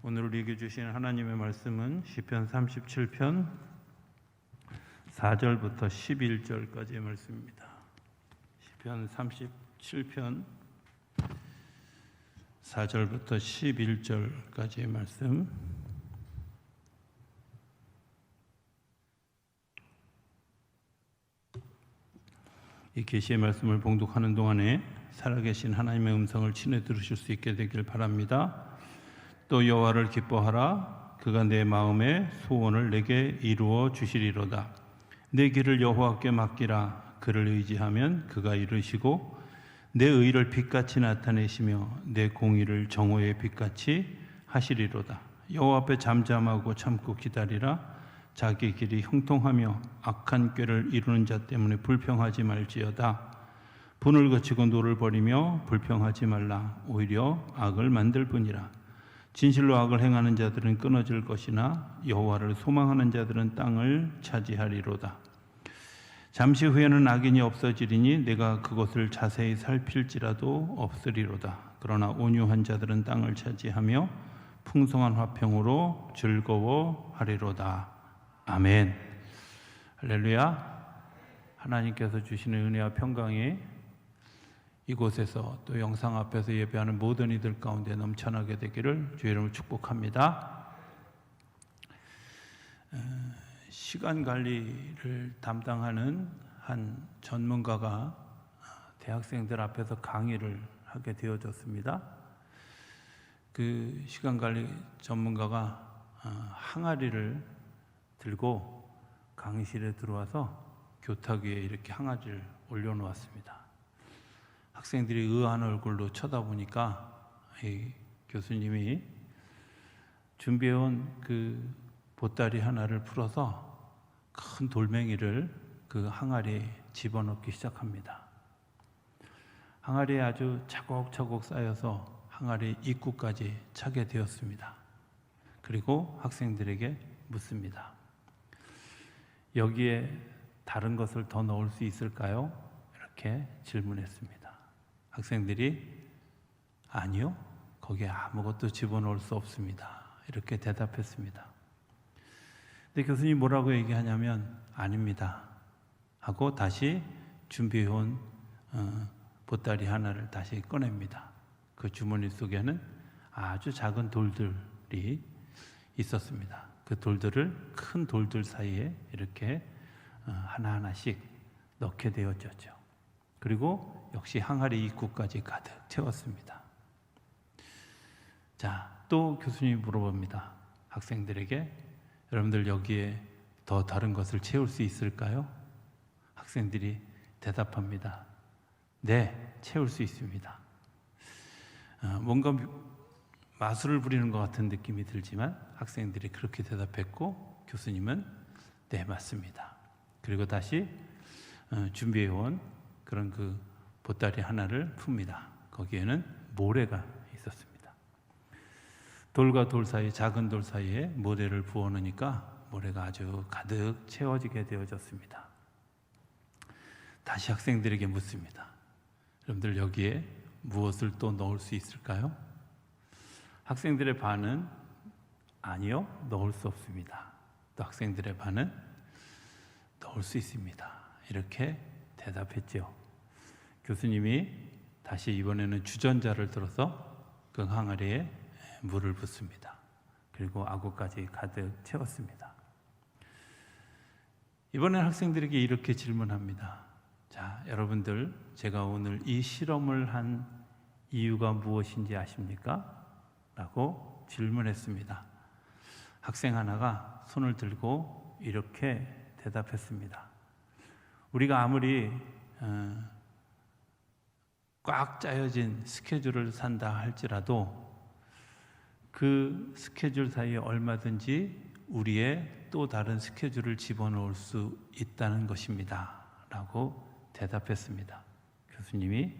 오늘 우리에게 주신 하나님의 말씀은 시편 37편 4절부터 11절까지의 말씀입니다. 시편 37편 4절부터 11절까지의 말씀. 이 계시의 말씀을 봉독하는 동안에 살아계신 하나님의 음성을 친히 들으실 수 있게 되길 바랍니다. 또 여호와를 기뻐하라. 그가 내 마음의 소원을 내게 이루어 주시리로다. 내 길을 여호와께 맡기라. 그를 의지하면 그가 이루시고 내 의를 빛같이 나타내시며 내 공의를 정오의 빛같이 하시리로다. 여호와 앞에 잠잠하고 참고 기다리라. 자기 길이 형통하며 악한 꾀를 이루는 자 때문에 불평하지 말지어다. 분을 거치고 노를 버리며 불평하지 말라. 오히려 악을 만들 뿐이라. 진실로 악을 행하는 자들은 끊어질 것이나 여호와를 소망하는 자들은 땅을 차지하리로다. 잠시 후에는 악인이 없어지리니 내가 그것을 자세히 살필지라도 없으리로다. 그러나 온유한 자들은 땅을 차지하며 풍성한 화평으로 즐거워하리로다. 아멘. 할렐루야. 하나님께서 주시는 은혜와 평강이 이곳에서 또 영상 앞에서 예배하는 모든 이들 가운데 넘쳐나게 되기를 주의 이름으로 축복합니다. 시간 관리를 담당하는 한 전문가가 대학생들 앞에서 강의를 하게 되어졌습니다. 그 시간 관리 전문가가 항아리를 들고 강의실에 들어와서 교탁 위에 이렇게 항아리를 올려놓았습니다. 학생들이 의아한 얼굴로 쳐다보니까 이 교수님이 준비해온 그 보따리 하나를 풀어서 큰 돌멩이를 그 항아리에 집어넣기 시작합니다. 항아리에 아주 차곡차곡 쌓여서 항아리 입구까지 차게 되었습니다. 그리고 학생들에게 묻습니다. 여기에 다른 것을 더 넣을 수 있을까요? 이렇게 질문했습니다. 학생들이 아니요, 거기에 아무것도 집어넣을 수 없습니다. 이렇게 대답했습니다. 근데 교수님이 뭐라고 얘기하냐면 아닙니다 하고 다시 준비해온 보따리 하나를 다시 꺼냅니다. 그 주머니 속에는 아주 작은 돌들이 있었습니다. 그 돌들을 큰 돌들 사이에 이렇게 하나하나씩 넣게 되어졌죠. 그리고 역시 항아리 입구까지 가득 채웠습니다. 자, 또 교수님이 물어봅니다. 학생들에게 여러분들 여기에 더 다른 것을 채울 수 있을까요? 학생들이 대답합니다. 네, 채울 수 있습니다. 뭔가 마술을 부리는 것 같은 느낌이 들지만 학생들이 그렇게 대답했고 교수님은 네, 맞습니다. 그리고 다시 준비해온 그런 그 보따리 하나를 풉니다. 거기에는 모래가 있었습니다. 돌과 돌 사이, 작은 돌 사이에 모래를 부어 넣으니까 모래가 아주 가득 채워지게 되어졌습니다. 다시 학생들에게 묻습니다. 여러분들 여기에 무엇을 또 넣을 수 있을까요? 학생들의 반은 아니요, 넣을 수 없습니다. 또 학생들의 반은 넣을 수 있습니다. 이렇게 대답했죠. 교수님이 다시 이번에는 주전자를 들어서 그 항아리에 물을 붓습니다. 그리고 아구까지 가득 채웠습니다. 이번엔 학생들에게 이렇게 질문합니다. 자, 여러분들 제가 오늘 이 실험을 한 이유가 무엇인지 아십니까? 라고 질문했습니다. 학생 하나가 손을 들고 이렇게 대답했습니다. 우리가 아무리 꽉 짜여진 스케줄을 산다 할지라도 그 스케줄 사이에 얼마든지 우리의 또 다른 스케줄을 집어넣을 수 있다는 것입니다. 라고 대답했습니다. 교수님이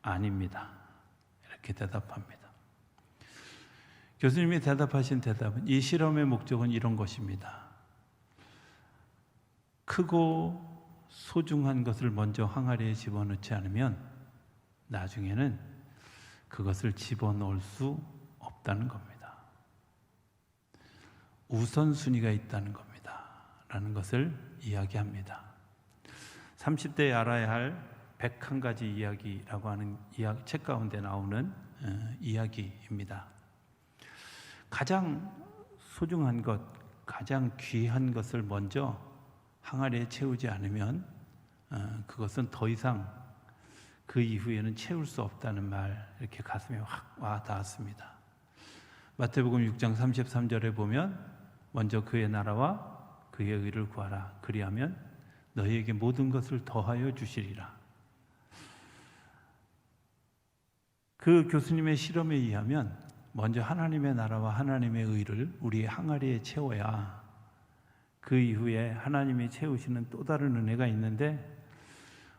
아닙니다. 이렇게 대답합니다. 교수님이 대답하신 대답은 이 실험의 목적은 이런 것입니다. 크고 소중한 것을 먼저 항아리에 집어넣지 않으면 나중에는 그것을 집어넣을 수 없다는 겁니다. 우선순위가 있다는 겁니다. 라는 것을 이야기합니다. 30대에 알아야 할 101가지 이야기라고 하는 책 가운데 나오는 이야기입니다. 가장 소중한 것, 가장 귀한 것을 먼저 항아리에 채우지 않으면 그것은 더 이상 그 이후에는 채울 수 없다는 말, 이렇게 가슴에 확 와 닿았습니다. 마태복음 6장 33절에 보면 먼저 그의 나라와 그의 의를 구하라. 그리하면 너희에게 모든 것을 더하여 주시리라. 그 교수님의 실험에 의하면 먼저 하나님의 나라와 하나님의 의를 우리의 항아리에 채워야 그 이후에 하나님이 채우시는 또 다른 은혜가 있는데,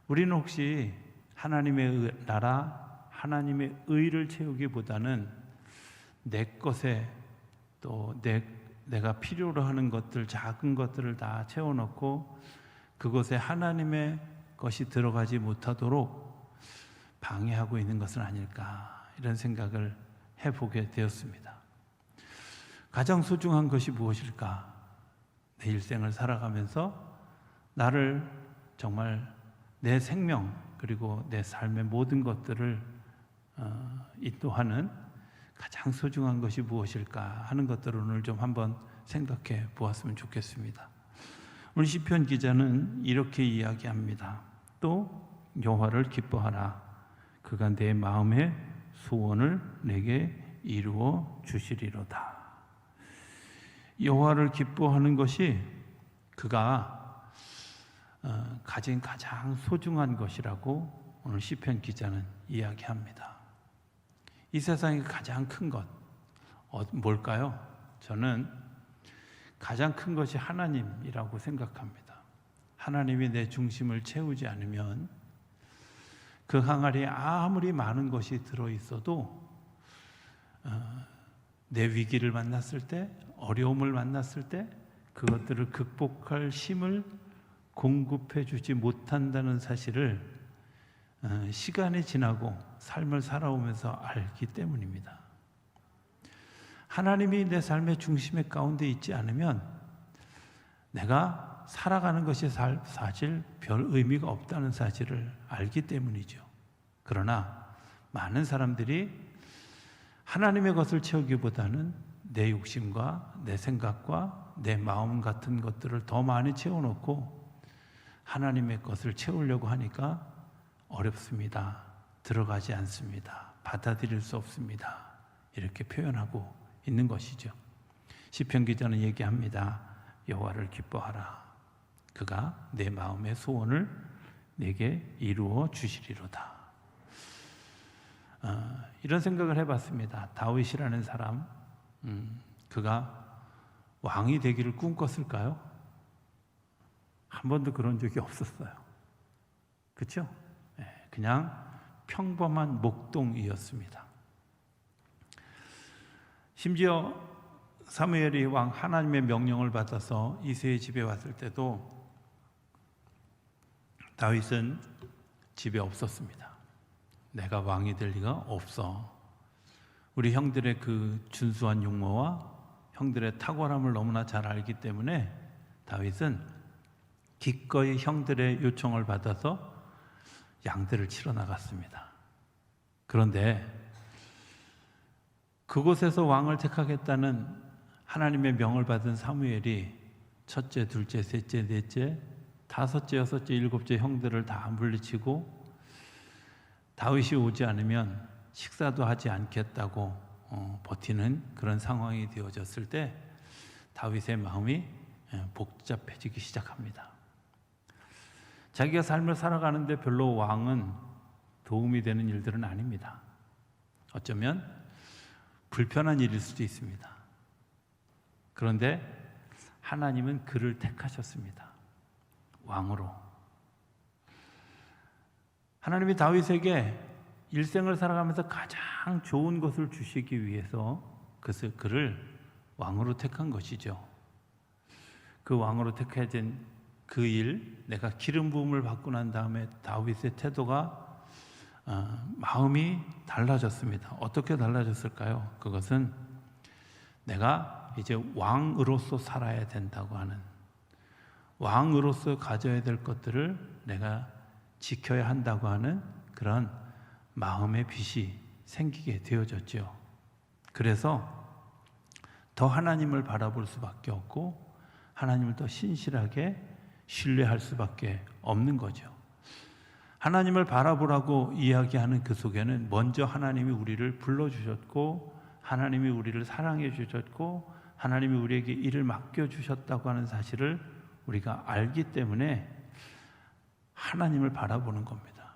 우리는 혹시 하나님의 나라, 하나님의 의를 채우기보다는 내 것에 또 내가 필요로 하는 것들, 작은 것들을 다 채워놓고 그곳에 하나님의 것이 들어가지 못하도록 방해하고 있는 것은 아닐까, 이런 생각을 해보게 되었습니다. 가장 소중한 것이 무엇일까? 내 일생을 살아가면서 나를 정말 내 생명 그리고 내 삶의 모든 것들을 인도하는 가장 소중한 것이 무엇일까 하는 것들을 오늘 좀 한번 생각해 보았으면 좋겠습니다. 오늘 시편 기자는 이렇게 이야기합니다. 또 여호와를 기뻐하라. 그가 내 마음의 소원을 내게 이루어 주시리로다. 여호와를 기뻐하는 것이 그가 가진 가장 소중한 것이라고 오늘 시편 기자는 이야기합니다. 이 세상의 가장 큰 것 뭘까요? 저는 가장 큰 것이 하나님이라고 생각합니다. 하나님이 내 중심을 채우지 않으면 그 항아리에 아무리 많은 것이 들어있어도 내 위기를 만났을 때, 어려움을 만났을 때 그것들을 극복할 힘을 공급해 주지 못한다는 사실을 시간이 지나고 삶을 살아오면서 알기 때문입니다. 하나님이 내 삶의 중심에 가운데 있지 않으면 내가 살아가는 것이 사실 별 의미가 없다는 사실을 알기 때문이죠. 그러나 많은 사람들이 하나님의 것을 채우기보다는 내 욕심과 내 생각과 내 마음 같은 것들을 더 많이 채워놓고 하나님의 것을 채우려고 하니까 어렵습니다. 들어가지 않습니다. 받아들일 수 없습니다. 이렇게 표현하고 있는 것이죠. 시편 기자는 얘기합니다. 여호와를 기뻐하라. 그가 내 마음의 소원을 내게 이루어 주시리로다. 이런 생각을 해봤습니다. 다윗이라는 사람, 그가 왕이 되기를 꿈꿨을까요? 한 번도 그런 적이 없었어요. 그렇죠? 그냥 평범한 목동이었습니다. 심지어 사무엘이 왕 하나님의 명령을 받아서 이새의 집에 왔을 때도 다윗은 집에 없었습니다. 내가 왕이 될 리가 없어. 우리 형들의 그 준수한 용모와 형들의 탁월함을 너무나 잘 알기 때문에 다윗은 기꺼이 형들의 요청을 받아서 양들을 치러 나갔습니다. 그런데 그곳에서 왕을 택하겠다는 하나님의 명을 받은 사무엘이 첫째, 둘째, 셋째, 넷째, 다섯째, 여섯째, 일곱째 형들을 다 물리치고 다윗이 오지 않으면 식사도 하지 않겠다고 버티는 그런 상황이 되어졌을 때 다윗의 마음이 복잡해지기 시작합니다. 자기가 삶을 살아가는데 별로 왕은 도움이 되는 일들은 아닙니다. 어쩌면 불편한 일일 수도 있습니다. 그런데 하나님은 그를 택하셨습니다. 왕으로. 하나님이 다윗에게 일생을 살아가면서 가장 좋은 것을 주시기 위해서 그를 왕으로 택한 것이죠. 그 왕으로 택해진 그 일, 내가 기름 부음을 받고 난 다음에 다윗의 태도가 마음이 달라졌습니다. 어떻게 달라졌을까요? 그것은 내가 이제 왕으로서 살아야 된다고 하는, 왕으로서 가져야 될 것들을 내가 지켜야 한다고 하는 그런 마음의 빛이 생기게 되어졌죠. 그래서 더 하나님을 바라볼 수밖에 없고 하나님을 더 신실하게 신뢰할 수밖에 없는 거죠. 하나님을 바라보라고 이야기하는 그 속에는 먼저 하나님이 우리를 불러주셨고 하나님이 우리를 사랑해 주셨고 하나님이 우리에게 일을 맡겨주셨다고 하는 사실을 우리가 알기 때문에 하나님을 바라보는 겁니다.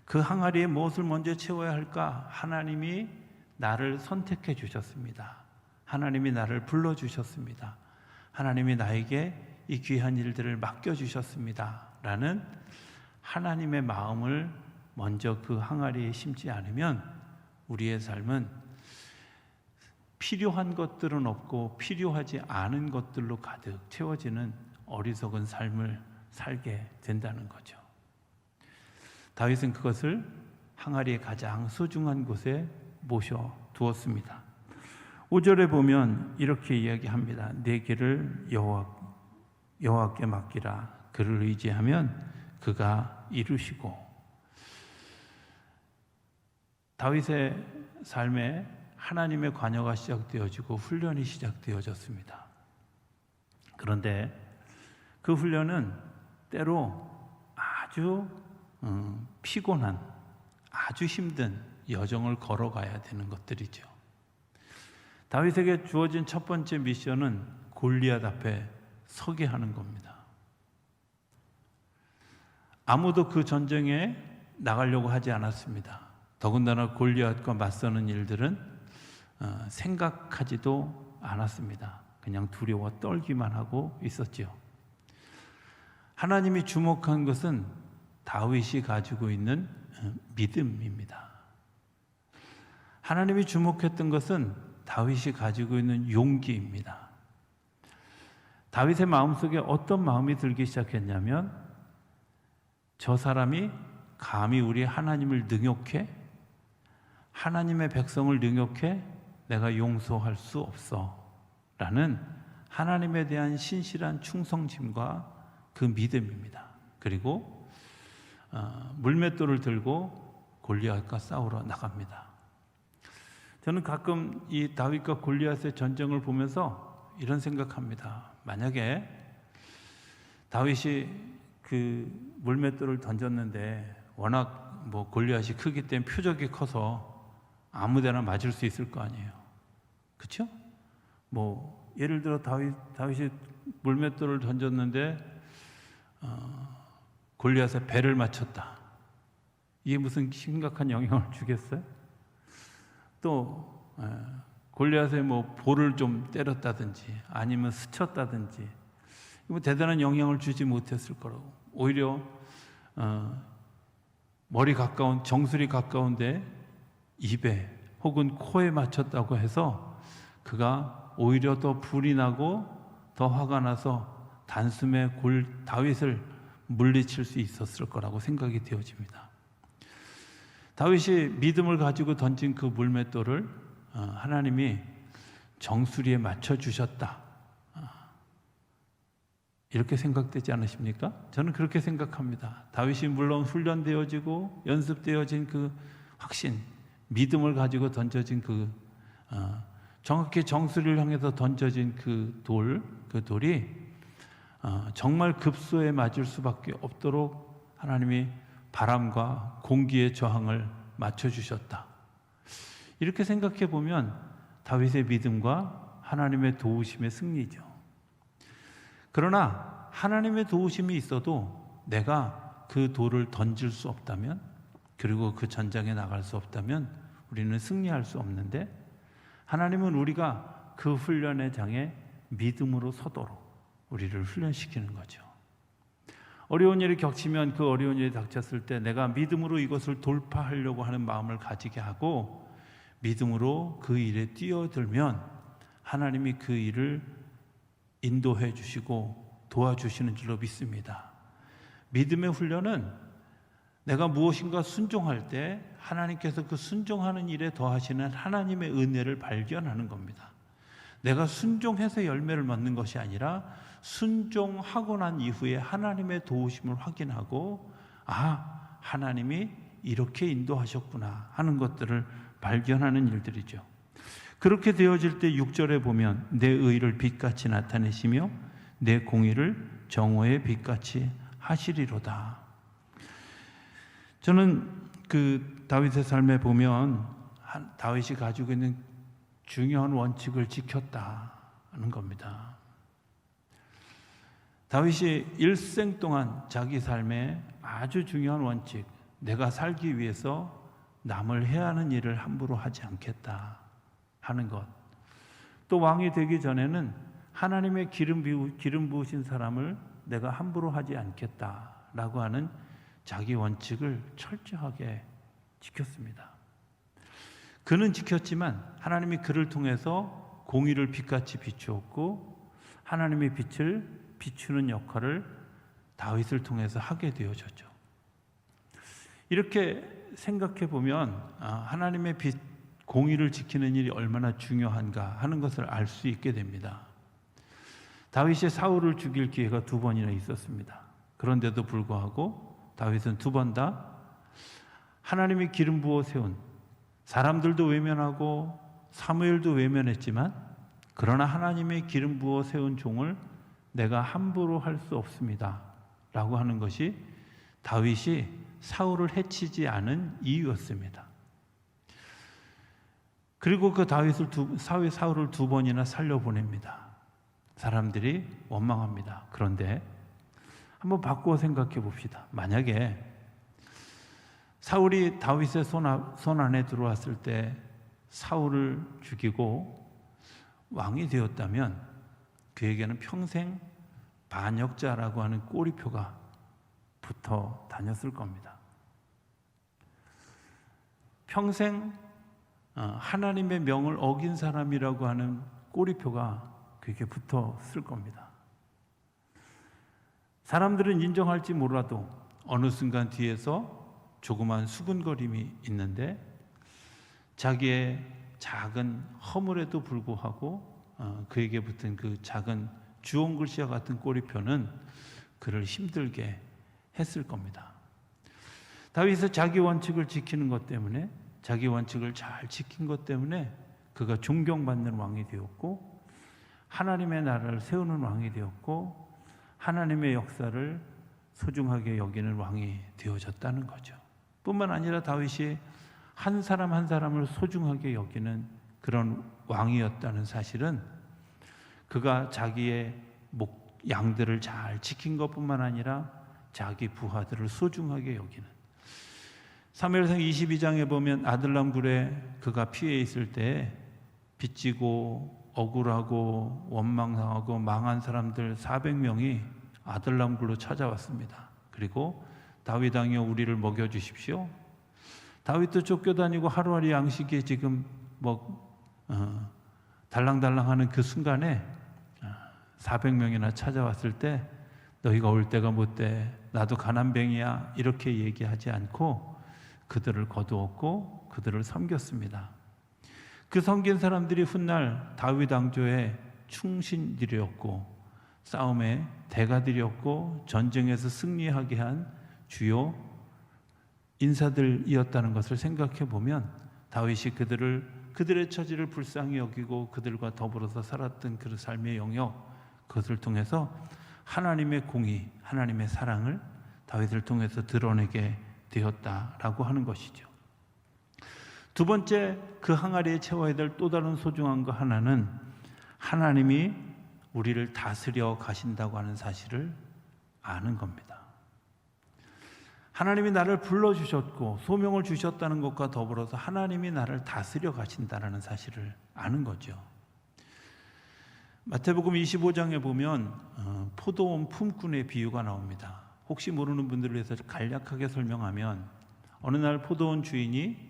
그 항아리에 무엇을 먼저 채워야 할까? 하나님이 나를 선택해 주셨습니다. 하나님이 나를 불러주셨습니다. 하나님이 나에게 이 귀한 일들을 맡겨주셨습니다. 라는 하나님의 마음을 먼저 그 항아리에 심지 않으면 우리의 삶은 필요한 것들은 없고 필요하지 않은 것들로 가득 채워지는 어리석은 삶을 살게 된다는 거죠. 다윗은 그것을 항아리의 가장 소중한 곳에 모셔 두었습니다. 5절에 보면 이렇게 이야기합니다. 내 길을 여호와께 맡기라. 그를 의지하면 그가 이루시고. 다윗의 삶에 하나님의 관여가 시작되어지고 훈련이 시작되어졌습니다. 그런데 그 훈련은 때로 아주 피곤한, 아주 힘든 여정을 걸어가야 되는 것들이죠. 다윗에게 주어진 첫 번째 미션은 골리앗 앞에 서게 하는 겁니다. 아무도 그 전쟁에 나가려고 하지 않았습니다. 더군다나 골리앗과 맞서는 일들은 생각하지도 않았습니다. 그냥 두려워 떨기만 하고 있었죠. 하나님이 주목한 것은 다윗이 가지고 있는 믿음입니다. 하나님이 주목했던 것은 다윗이 가지고 있는 용기입니다. 다윗의 마음속에 어떤 마음이 들기 시작했냐면 저 사람이 감히 우리 하나님을 능욕해? 하나님의 백성을 능욕해? 내가 용서할 수 없어 라는 하나님에 대한 신실한 충성심과 그 믿음입니다. 그리고 물맷돌을 들고 골리앗과 싸우러 나갑니다. 저는 가끔 이 다윗과 골리앗의 전쟁을 보면서 이런 생각합니다. 만약에 다윗이 그 물맷돌을 던졌는데 워낙 골리앗이 크기 때문에 표적이 커서 아무데나 맞을 수 있을 거 아니에요. 그렇죠? 예를 들어 다윗이 물맷돌을 던졌는데 골리앗의 배를 맞췄다. 이게 무슨 심각한 영향을 주겠어요? 또 골리앗의 볼을 좀 때렸다든지 아니면 스쳤다든지 대단한 영향을 주지 못했을 거라고. 오히려 머리 가까운 정수리 가까운데 입에 혹은 코에 맞췄다고 해서 그가 오히려 더 불이 나고 더 화가 나서 단숨에 다윗을 물리칠 수 있었을 거라고 생각이 되어집니다. 다윗이 믿음을 가지고 던진 그 물맷돌을 하나님이 정수리에 맞춰주셨다. 이렇게 생각되지 않으십니까? 저는 그렇게 생각합니다. 다윗이 물론 훈련되어지고 연습되어진 그 확신, 믿음을 가지고 던져진 정확히 정수리를 향해서 던져진 그 돌이 정말 급소에 맞을 수밖에 없도록 하나님이 바람과 공기의 저항을 맞춰주셨다. 이렇게 생각해 보면 다윗의 믿음과 하나님의 도우심의 승리죠. 그러나 하나님의 도우심이 있어도 내가 그 돌을 던질 수 없다면, 그리고 그 전장에 나갈 수 없다면 우리는 승리할 수 없는데, 하나님은 우리가 그 훈련의 장에 믿음으로 서도록 우리를 훈련시키는 거죠. 어려운 일이 겹치면 그 어려운 일이 닥쳤을 때 내가 믿음으로 이것을 돌파하려고 하는 마음을 가지게 하고 믿음으로 그 일에 뛰어들면 하나님이 그 일을 인도해 주시고 도와주시는 줄로 믿습니다. 믿음의 훈련은 내가 무엇인가 순종할 때 하나님께서 그 순종하는 일에 더하시는 하나님의 은혜를 발견하는 겁니다. 내가 순종해서 열매를 맺는 것이 아니라 순종하고 난 이후에 하나님의 도우심을 확인하고 하나님이 이렇게 인도하셨구나 하는 것들을 발견하는 일들이죠. 그렇게 되어질 때 6절에 보면 내 의를 빛같이 나타내시며 내 공의를 정오의 빛같이 하시리로다. 저는 그 다윗의 삶에 보면 다윗이 가지고 있는 중요한 원칙을 지켰다는 겁니다. 다윗이 일생 동안 자기 삶에 아주 중요한 원칙, 내가 살기 위해서 남을 해하는 일을 함부로 하지 않겠다 하는 것. 또 왕이 되기 전에는 하나님의 기름 부으신 사람을 내가 함부로 하지 않겠다라고 하는 자기 원칙을 철저하게 지켰습니다. 그는 지켰지만 하나님이 그를 통해서 공의를 빛같이 비추었고 하나님의 빛을 비추는 역할을 다윗을 통해서 하게 되어졌죠. 이렇게 생각해 보면 하나님의 빛, 공의를 지키는 일이 얼마나 중요한가 하는 것을 알 수 있게 됩니다. 다윗이 사울을 죽일 기회가 2번이나 있었습니다. 그런데도 불구하고 다윗은 2번 다 하나님이 기름 부어 세운, 사람들도 외면하고 사무엘도 외면했지만 그러나 하나님의 기름 부어 세운 종을 내가 함부로 할 수 없습니다 라고 하는 것이 다윗이 사울을 해치지 않은 이유였습니다. 그리고 그 다윗을 사울을 2번이나 살려보냅니다. 사람들이 원망합니다. 그런데 한번 바꾸어 생각해 봅시다. 만약에 사울이 다윗의 손 안에 들어왔을 때 사울을 죽이고 왕이 되었다면 그에게는 평생 반역자라고 하는 꼬리표가 붙어 다녔을 겁니다. 평생 하나님의 명을 어긴 사람이라고 하는 꼬리표가 그게 붙었을 겁니다. 사람들은 인정할지 몰라도 어느 순간 뒤에서 조그만 수군거림이 있는데 자기의 작은 허물에도 불구하고 그에게 붙은 그 작은 주홍글씨와 같은 꼬리표는 그를 힘들게 했을 겁니다. 다윗은 자기 원칙을 지키는 것 때문에, 자기 원칙을 잘 지킨 것 때문에 그가 존경받는 왕이 되었고 하나님의 나라를 세우는 왕이 되었고 하나님의 역사를 소중하게 여기는 왕이 되어졌다는 거죠. 뿐만 아니라 다윗이 한 사람 한 사람을 소중하게 여기는 그런 왕이었다는 사실은 그가 자기의 양들을 잘 지킨 것뿐만 아니라 자기 부하들을 소중하게 여기는, 사무엘상 22장에 보면 아들람 굴에 그가 피해 있을 때 빚지고 억울하고 원망당하고 망한 사람들 400명이 아들람 굴로 찾아왔습니다. 그리고 다윗 왕이여 우리를 먹여주십시오. 다윗도 쫓겨다니고 하루하루 양식이 지금 달랑달랑하는 그 순간에 400명이나 찾아왔을 때 너희가 올 때가 못돼 나도 가난뱅이야 이렇게 얘기하지 않고 그들을 거두었고 그들을 섬겼습니다. 그 섬긴 사람들이 훗날 다윗 왕조의 충신들이었고 싸움의 대가들이었고 전쟁에서 승리하게 한 주요 인사들이었다는 것을 생각해 보면 다윗이 그들의 처지를 불쌍히 여기고 그들과 더불어서 살았던 그 삶의 영역, 그것을 통해서 하나님의 공의, 하나님의 사랑을 다윗을 통해서 드러내게 되었다라고 하는 것이죠. 두 번째, 그 항아리에 채워야 될 또 다른 소중한 것 하나는 하나님이 우리를 다스려 가신다고 하는 사실을 아는 겁니다. 하나님이 나를 불러주셨고 소명을 주셨다는 것과 더불어서 하나님이 나를 다스려 가신다는 사실을 아는 거죠. 마태복음 25장에 보면 포도원 품꾼의 비유가 나옵니다. 혹시 모르는 분들을 위해서 간략하게 설명하면 어느 날 포도원 주인이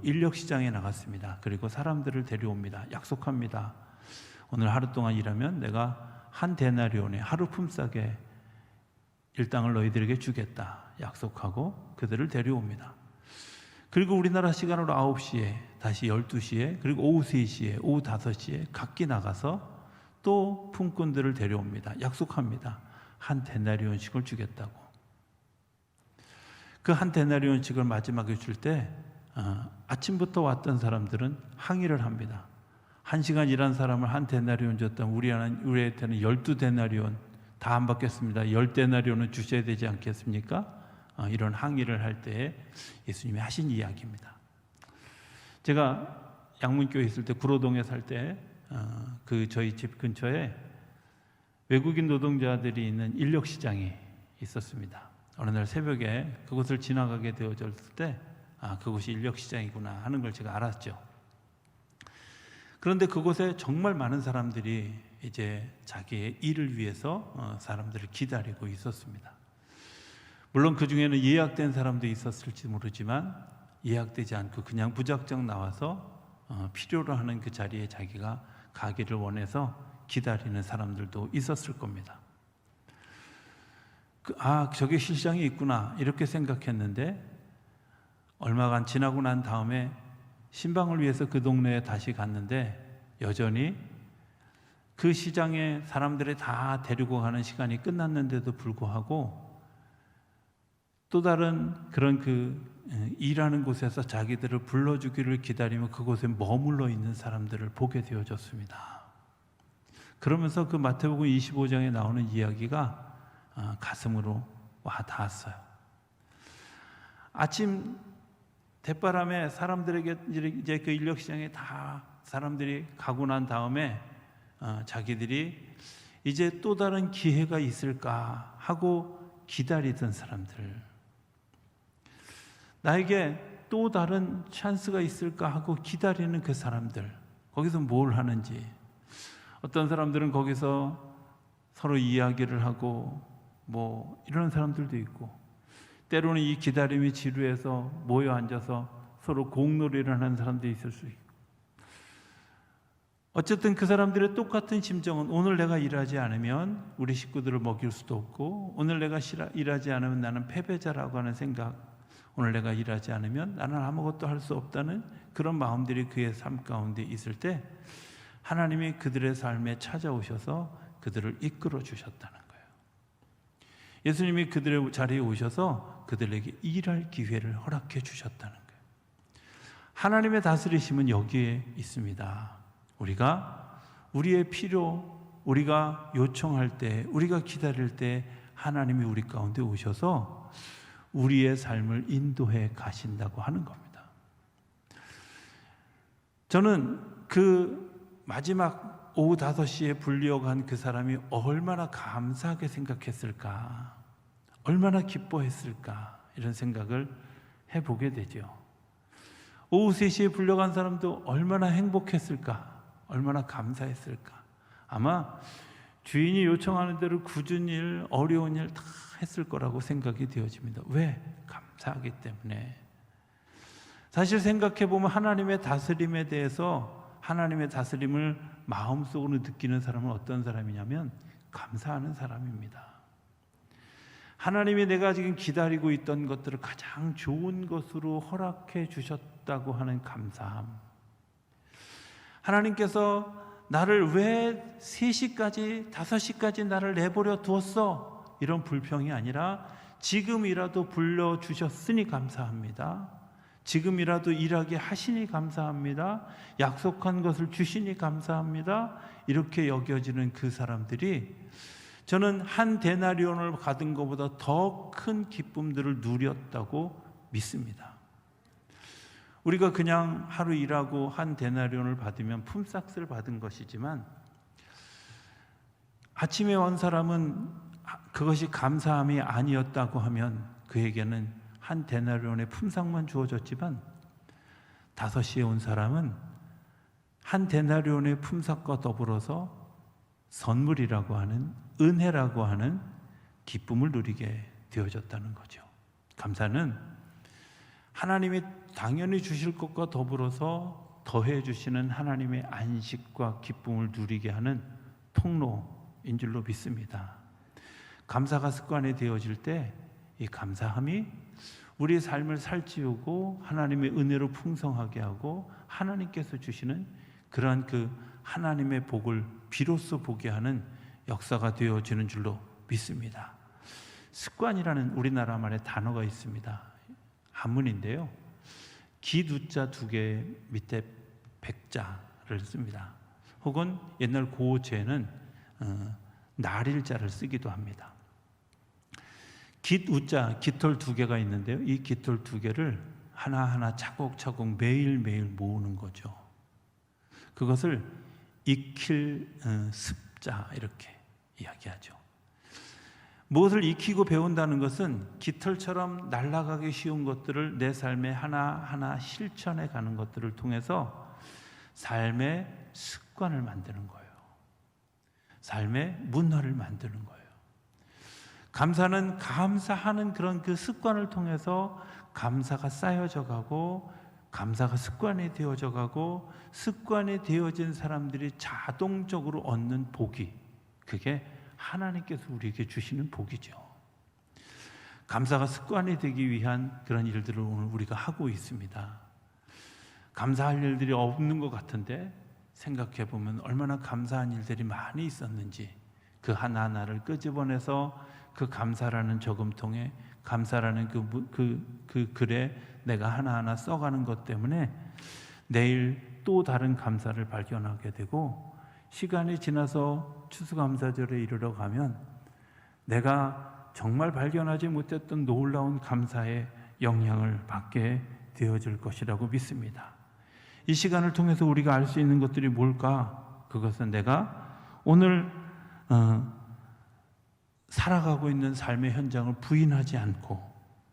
인력시장에 나갔습니다. 그리고 사람들을 데려옵니다. 약속합니다. 오늘 하루 동안 일하면 내가 한 데나리온에 하루 품삯의 일당을 너희들에게 주겠다 약속하고 그들을 데려옵니다. 그리고 우리나라 시간으로 9시에, 다시 12시에, 그리고 오후 3시에, 오후 5시에 각기 나가서 또 품꾼들을 데려옵니다. 약속합니다. 한 데나리온씩을 주겠다고. 그 한 데나리온씩을 마지막에 줄 때 아침부터 왔던 사람들은 항의를 합니다. 1시간 일한 사람을 한 데나리온 줬다면 우리한테는 12데나리온 다 안 받겠습니다. 10데나리온은 주셔야 되지 않겠습니까? 이런 항의를 할 때 예수님이 하신 이야기입니다. 제가 양문교에 있을 때, 구로동에 살 때 저희 집 근처에 외국인 노동자들이 있는 인력시장이 있었습니다. 어느 날 새벽에 그곳을 지나가게 되어졌을 때 그곳이 인력시장이구나 하는 걸 제가 알았죠. 그런데 그곳에 정말 많은 사람들이 이제 자기의 일을 위해서 사람들을 기다리고 있었습니다. 물론 그 중에는 예약된 사람도 있었을지 모르지만 예약되지 않고 그냥 무작정 나와서 필요로 하는 그 자리에 자기가 가기를 원해서 기다리는 사람들도 있었을 겁니다. 저게 시장이 있구나 이렇게 생각했는데 얼마간 지나고 난 다음에 신방을 위해서 그 동네에 다시 갔는데 여전히 그 시장에 사람들이 다 데리고 가는 시간이 끝났는데도 불구하고 또 다른 그런 일하는 곳에서 자기들을 불러주기를 기다리며 그곳에 머물러 있는 사람들을 보게 되어졌습니다. 그러면서 그 마태복음 25장에 나오는 이야기가 가슴으로 와 닿았어요. 아침 대바람에 사람들에게 이제 그 인력시장에 다 사람들이 가고 난 다음에 자기들이 이제 또 다른 기회가 있을까 하고 기다리던 사람들, 나에게 또 다른 찬스가 있을까 하고 기다리는 그 사람들, 거기서 뭘 하는지, 어떤 사람들은 거기서 서로 이야기를 하고 이런 사람들도 있고, 때로는 이 기다림이 지루해서 모여 앉아서 서로 공놀이를 하는 사람도 있을 수 있고, 어쨌든 그 사람들의 똑같은 심정은 오늘 내가 일하지 않으면 우리 식구들을 먹일 수도 없고, 오늘 내가 일하지 않으면 나는 패배자라고 하는 생각, 오늘 내가 일하지 않으면 나는 아무것도 할 수 없다는 그런 마음들이 그의 삶 가운데 있을 때 하나님이 그들의 삶에 찾아오셔서 그들을 이끌어 주셨다는 거예요. 예수님이 그들의 자리에 오셔서 그들에게 일할 기회를 허락해 주셨다는 거예요. 하나님의 다스리심은 여기에 있습니다. 우리가 우리의 필요, 우리가 요청할 때, 우리가 기다릴 때 하나님이 우리 가운데 오셔서 우리의 삶을 인도해 가신다고 하는 겁니다. 저는 그 마지막 오후 5시에 불려간 그 사람이 얼마나 감사하게 생각했을까, 얼마나 기뻐했을까, 이런 생각을 해보게 되죠. 오후 3시에 불려간 사람도 얼마나 행복했을까, 얼마나 감사했을까. 아마 주인이 요청하는 대로 굳은 일, 어려운 일 다 했을 거라고 생각이 되어집니다. 왜? 감사하기 때문에. 사실 생각해보면 하나님의 다스림에 대해서, 하나님의 다스림을 마음속으로 느끼는 사람은 어떤 사람이냐면 감사하는 사람입니다. 하나님이 내가 지금 기다리고 있던 것들을 가장 좋은 것으로 허락해 주셨다고 하는 감사함. 하나님께서 나를 왜 3시까지, 5시까지 나를 내버려 두었어? 이런 불평이 아니라 지금이라도 불러주셨으니 감사합니다. 지금이라도 일하게 하시니 감사합니다. 약속한 것을 주시니 감사합니다. 이렇게 여겨지는 그 사람들이 저는 한 데나리온을 받은 것보다 더 큰 기쁨들을 누렸다고 믿습니다. 우리가 그냥 하루 일하고 한 데나리온을 받으면 품삯을 받은 것이지만 아침에 온 사람은 그것이 감사함이 아니었다고 하면 그에게는 한 데나리온의 품삯만 주어졌지만 5시에 온 사람은 한 데나리온의 품삯과 더불어서 선물이라고 하는, 은혜라고 하는 기쁨을 누리게 되어졌다는 거죠. 감사는 하나님이 당연히 주실 것과 더불어서 더해 주시는 하나님의 안식과 기쁨을 누리게 하는 통로인 줄로 믿습니다. 감사가 습관이 되어질 때 이 감사함이 우리의 삶을 살찌우고 하나님의 은혜로 풍성하게 하고 하나님께서 주시는 그러한 그 하나님의 복을 비로소 보게 하는 역사가 되어지는 줄로 믿습니다. 습관이라는 우리나라 말의 단어가 있습니다. 한문인데요. 기두자 2개 밑에 백자를 씁니다. 혹은 옛날 고어체에는 날일자를 쓰기도 합니다. 깃우자, 깃털 2개가 있는데요. 이 깃털 2개를 하나하나 차곡차곡 매일매일 모으는 거죠. 그것을 익힐 습자 이렇게 이야기하죠. 무엇을 익히고 배운다는 것은 깃털처럼 날아가기 쉬운 것들을 내 삶에 하나하나 실천해 가는 것들을 통해서 삶의 습관을 만드는 거예요. 삶의 문화를 만드는 거예요. 감사는 감사하는 그런 그 습관을 통해서 감사가 쌓여져 가고 감사가 습관이 되어져 가고 습관이 되어진 사람들이 자동적으로 얻는 복이 그게 하나님께서 우리에게 주시는 복이죠. 감사가 습관이 되기 위한 그런 일들을 오늘 우리가 하고 있습니다. 감사할 일들이 없는 것 같은데 생각해 보면 얼마나 감사한 일들이 많이 있었는지 그 하나하나를 끄집어내서 그 감사라는 저금통에 감사라는 그 글에 내가 하나하나 써가는 것 때문에 내일 또 다른 감사를 발견하게 되고 시간이 지나서 추수감사절에 이르러 가면 내가 정말 발견하지 못했던 놀라운 감사의 영향을 받게 되어질 것이라고 믿습니다. 이 시간을 통해서 우리가 알 수 있는 것들이 뭘까? 그것은 내가 오늘 살아가고 있는 삶의 현장을 부인하지 않고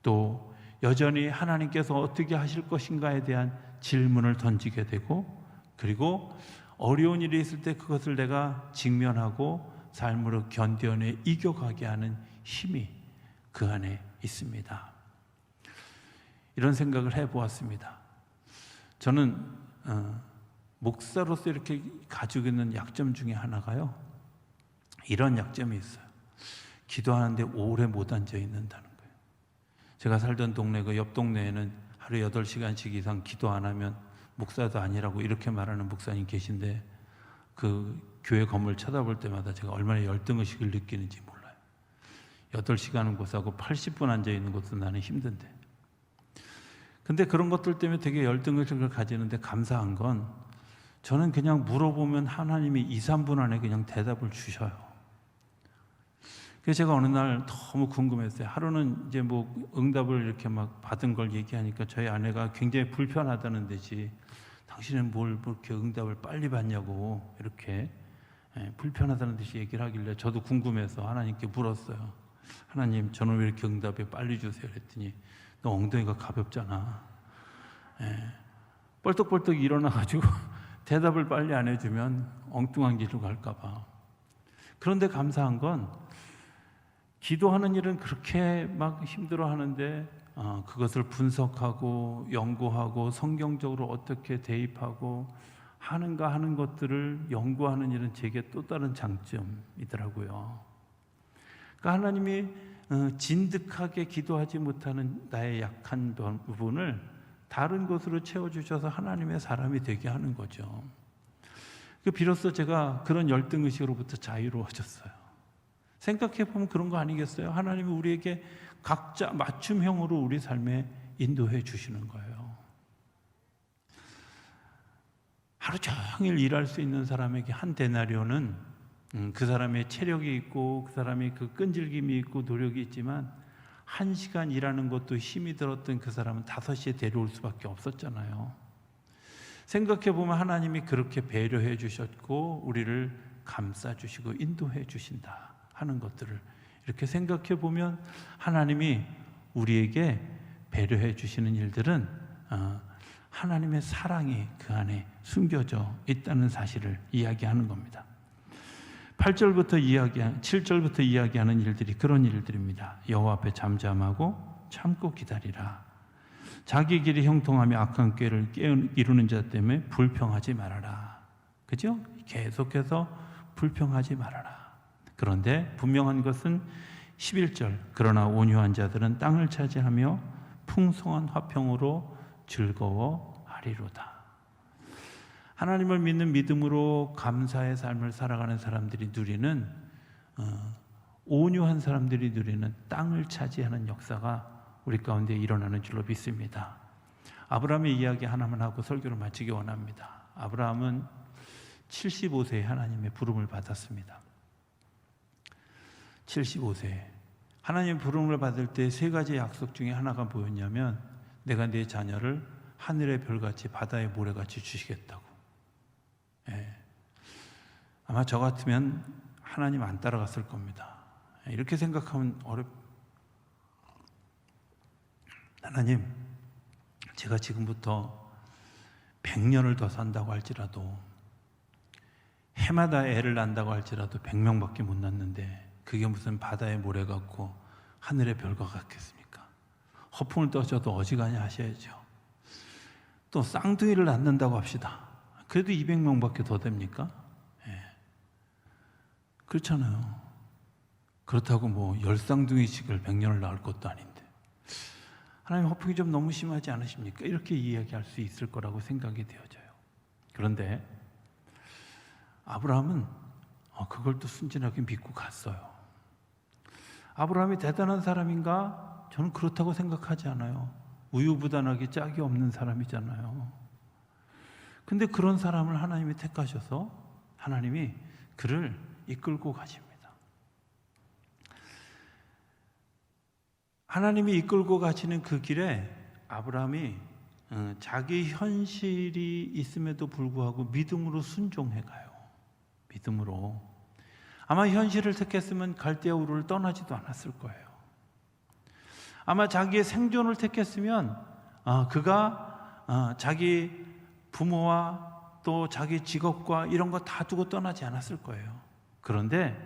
또 여전히 하나님께서 어떻게 하실 것인가에 대한 질문을 던지게 되고 그리고 어려운 일이 있을 때 그것을 내가 직면하고 삶으로 견뎌내 이겨가게 하는 힘이 그 안에 있습니다. 이런 생각을 해보았습니다. 저는 목사로서 이렇게 가지고 있는 약점 중에 하나가요. 이런 약점이 있어요. 기도하는데 오래 못 앉아 있는다는 거예요. 제가 살던 동네 그 옆 동네에는 하루 8시간씩 이상 기도 안 하면 목사도 아니라고 이렇게 말하는 목사님 계신데 그 교회 건물 쳐다볼 때마다 제가 얼마나 열등의식을 느끼는지 몰라요. 8시간은 고사하고 80분 앉아 있는 것도 나는 힘든데 근데 그런 것들 때문에 되게 열등의식을 가지는데 감사한 건 저는 그냥 물어보면 하나님이 2, 3분 안에 그냥 대답을 주셔요. 그래서 제가 어느 날 너무 궁금했어요. 하루는 이제 뭐 응답을 이렇게 막 받은 걸 얘기하니까 저희 아내가 굉장히 불편하다는 듯이 당신은 뭘 그렇게 응답을 빨리 받냐고 이렇게 불편하다는 듯이 얘기를 하길래 저도 궁금해서 하나님께 물었어요. 하나님, 저는 왜 이렇게 응답이 빨리 주세요? 그랬더니 너 엉덩이가 가볍잖아. 뻘떡뻘떡 일어나가지고 대답을 빨리 안 해주면 엉뚱한 길로 갈까 봐. 그런데 감사한 건 기도하는 일은 그렇게 막 힘들어 하는데 그것을 분석하고 연구하고 성경적으로 어떻게 대입하고 하는가 하는 것들을 연구하는 일은 제게 또 다른 장점이더라고요. 그러니까 하나님이 진득하게 기도하지 못하는 나의 약한 부분을 다른 것으로 채워주셔서 하나님의 사람이 되게 하는 거죠. 비로소 제가 그런 열등의식으로부터 자유로워졌어요. 생각해보면 그런 거 아니겠어요? 하나님이 우리에게 각자 맞춤형으로 우리 삶에 인도해 주시는 거예요. 하루 종일 일할 수 있는 사람에게 한 데나리온은 그 사람의 체력이 있고 그 사람이 그 끈질김이 있고 노력이 있지만 1시간 일하는 것도 힘이 들었던 그 사람은 5시에 데려올 수밖에 없었잖아요. 생각해보면 하나님이 그렇게 배려해 주셨고 우리를 감싸주시고 인도해 주신다 하는 것들을 이렇게 생각해 보면 하나님이 우리에게 배려해 주시는 일들은 하나님의 사랑이 그 안에 숨겨져 있다는 사실을 이야기하는 겁니다. 7절부터 이야기하는 일들이 그런 일들입니다. 여호와 앞에 잠잠하고 참고 기다리라. 자기 길이 형통하며 악한 꾀를 이루는 자 때문에 불평하지 말아라. 그죠? 계속해서 불평하지 말아라. 그런데 분명한 것은 11절 그러나 온유한 자들은 땅을 차지하며 풍성한 화평으로 즐거워하리로다. 하나님을 믿는 믿음으로 감사의 삶을 살아가는 사람들이 누리는 온유한 사람들이 누리는 땅을 차지하는 역사가 우리 가운데 일어나는 줄로 믿습니다. 아브라함의 이야기 하나만 하고 설교를 마치기 원합니다. 아브라함은 75세에 하나님의 부름을 받았습니다. 75세 하나님의 부름을 받을 때 세 가지 약속 중에 하나가 뭐였냐면 내가 네 자녀를 하늘의 별같이 바다의 모래같이 주시겠다고. 아마 저 같으면 하나님 안 따라갔을 겁니다. 이렇게 생각하면 하나님, 제가 지금부터 100년을 더 산다고 할지라도 해마다 애를 낳는다고 할지라도 100명밖에 못 낳는데 그게 무슨 바다의 모래 같고 하늘의 별과 같겠습니까? 허풍을 떠셔도 어지간히 하셔야죠. 또 쌍둥이를 낳는다고 합시다. 그래도 200명밖에 더 됩니까? 그렇잖아요. 그렇다고 뭐 10쌍둥이씩을 100년을 낳을 것도 아닌데 하나님 허풍이 좀 너무 심하지 않으십니까? 이렇게 이야기할 수 있을 거라고 생각이 되어져요. 그런데 아브라함은 그걸 또 순진하게 믿고 갔어요. 아브라함이 대단한 사람인가? 저는 그렇다고 생각하지 않아요. 우유부단하게 짝이 없는 사람이잖아요. 근데 그런 사람을 하나님이 택하셔서 하나님이 그를 이끌고 가십니다. 하나님이 이끌고 가시는 그 길에 아브라함이 자기 현실이 있음에도 불구하고 믿음으로 순종해 가요. 믿음으로. 아마 현실을 택했으면 갈대아 우르를 떠나지도 않았을 거예요. 아마 자기의 생존을 택했으면 그가 자기 부모와 또 자기 직업과 이런 거 다 두고 떠나지 않았을 거예요. 그런데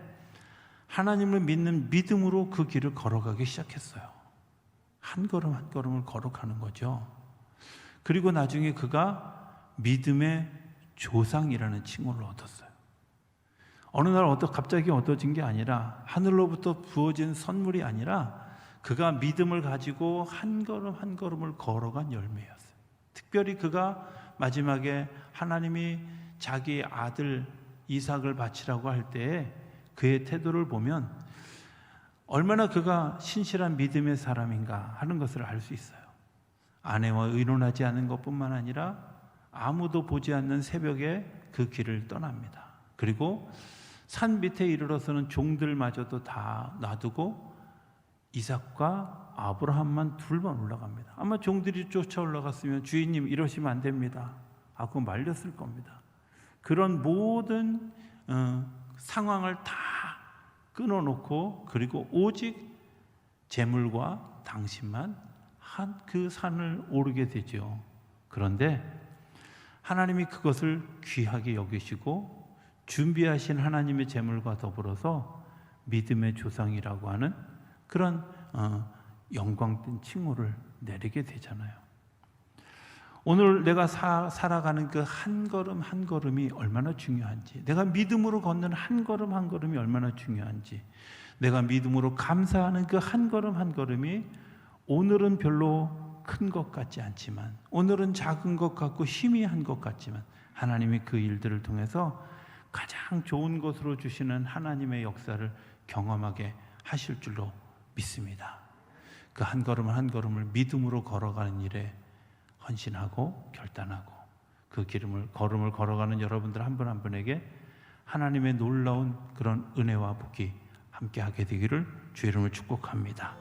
하나님을 믿는 믿음으로 그 길을 걸어가기 시작했어요. 한 걸음 한 걸음을 걸어가는 거죠. 그리고 나중에 그가 믿음의 조상이라는 칭호를 얻었어요. 어느 날 갑자기 얻어진 게 아니라 하늘로부터 부어진 선물이 아니라 그가 믿음을 가지고 한 걸음 한 걸음을 걸어간 열매였어요. 특별히 그가 마지막에 하나님이 자기 아들 이삭을 바치라고 할 때에 그의 태도를 보면 얼마나 그가 신실한 믿음의 사람인가 하는 것을 알 수 있어요. 아내와 의논하지 않은 것뿐만 아니라 아무도 보지 않는 새벽에 그 길을 떠납니다. 그리고 산 밑에 이르러서는 종들마저도 다 놔두고 이삭과 아브라함만 둘만 올라갑니다. 아마 종들이 쫓아 올라갔으면 주인님 이러시면 안 됩니다 하고 말렸을 겁니다. 그런 모든 상황을 다 끊어놓고 그리고 오직 재물과 당신만 그 산을 오르게 되죠. 그런데 하나님이 그것을 귀하게 여기시고 준비하신 하나님의 재물과 더불어서 믿음의 조상이라고 하는 그런 영광된 칭호를 내리게 되잖아요. 오늘 내가 살아가는 그 한 걸음 한 걸음이 얼마나 중요한지, 내가 믿음으로 걷는 한 걸음 한 걸음이 얼마나 중요한지, 내가 믿음으로 감사하는 그 한 걸음 한 걸음이 오늘은 별로 큰 것 같지 않지만, 오늘은 작은 것 같고 희미한 것 같지만 하나님이 그 일들을 통해서 가장 좋은 것으로 주시는 하나님의 역사를 경험하게 하실 줄로 믿습니다. 그 한 걸음 한 걸음을 믿음으로 걸어가는 일에 헌신하고 결단하고 그 걸음을 걸어가는 여러분들 한 분 한 분에게 하나님의 놀라운 그런 은혜와 복이 함께하게 되기를 주의 이름으로 축복합니다.